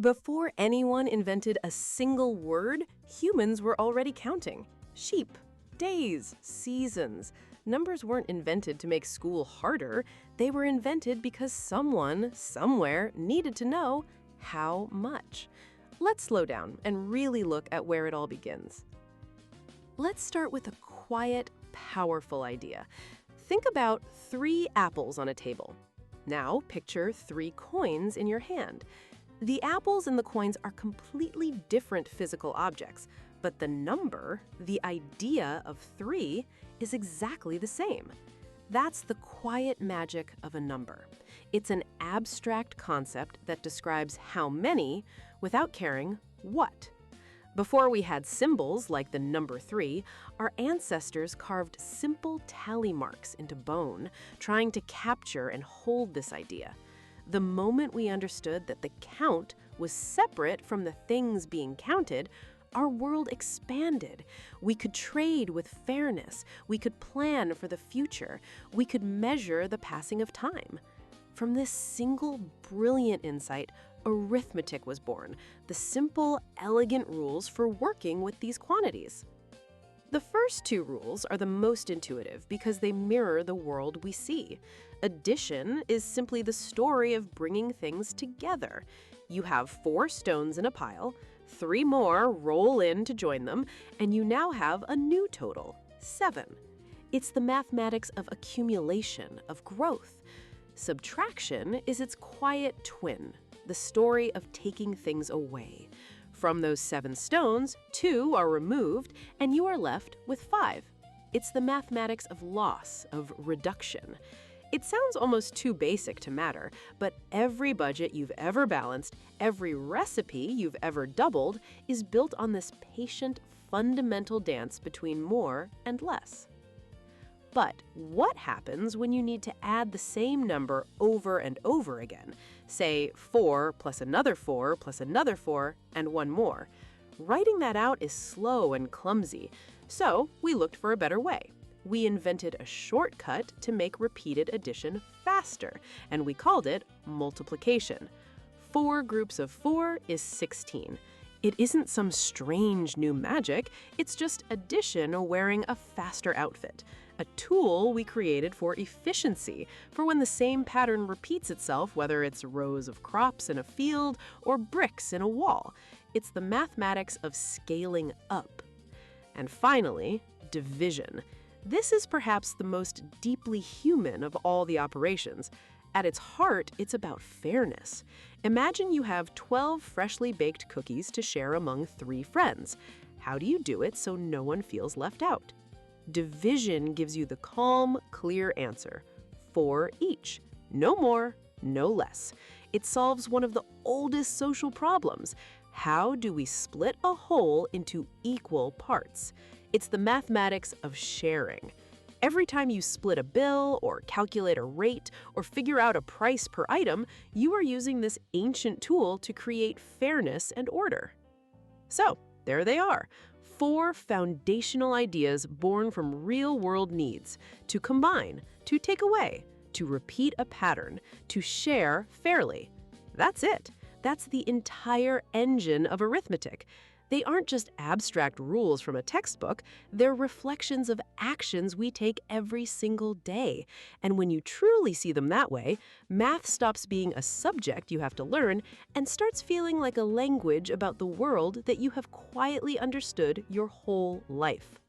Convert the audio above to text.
Before anyone invented a single word, humans were already counting. Sheep, days, seasons. Numbers weren't invented to make school harder. They were invented because someone, somewhere, needed to know how much. Let's slow down and really look at where it all begins. Let's start with a quiet, powerful idea. Think about 3 apples on a table. Now picture 3 coins in your hand. The apples and the coins are completely different physical objects, but the number, the idea of 3, is exactly the same. That's the quiet magic of a number. It's an abstract concept that describes how many without caring what. Before we had symbols like the number 3, our ancestors carved simple tally marks into bone, trying to capture and hold this idea. The moment we understood that the count was separate from the things being counted, our world expanded. We could trade with fairness. We could plan for the future. We could measure the passing of time. From this single brilliant insight, arithmetic was born, the simple, elegant rules for working with these quantities. The first 2 rules are the most intuitive because they mirror the world we see. Addition is simply the story of bringing things together. You have 4 stones in a pile, 3 more roll in to join them, and you now have a new total, 7. It's the mathematics of accumulation, of growth. Subtraction is its quiet twin, the story of taking things away. From those 7 stones, 2 are removed, and you are left with 5. It's the mathematics of loss, of reduction. It sounds almost too basic to matter, but every budget you've ever balanced, every recipe you've ever doubled, is built on this patient, fundamental dance between more and less. But what happens when you need to add the same number over and over again? Say 4 plus another 4 plus another 4 and 1 more. Writing that out is slow and clumsy, so we looked for a better way. We invented a shortcut to make repeated addition faster, and we called it multiplication. 4 groups of 4 is 16. It isn't some strange new magic, it's just addition wearing a faster outfit. A tool we created for efficiency, for when the same pattern repeats itself, whether it's rows of crops in a field or bricks in a wall. It's the mathematics of scaling up. And finally, division. This is perhaps the most deeply human of all the operations. At its heart, it's about fairness. Imagine you have 12 freshly baked cookies to share among 3 friends. How do you do it so no one feels left out? Division gives you the calm, clear answer. 4 each. No more, no less. It solves one of the oldest social problems. How do we split a whole into equal parts? It's the mathematics of sharing. Every time you split a bill or calculate a rate or figure out a price per item, you are using this ancient tool to create fairness and order. So, there they are, 4 foundational ideas born from real-world needs: to combine, to take away, to repeat a pattern, to share fairly. That's it. That's the entire engine of arithmetic. They aren't just abstract rules from a textbook, they're reflections of actions we take every single day. And when you truly see them that way, math stops being a subject you have to learn and starts feeling like a language about the world that you have quietly understood your whole life.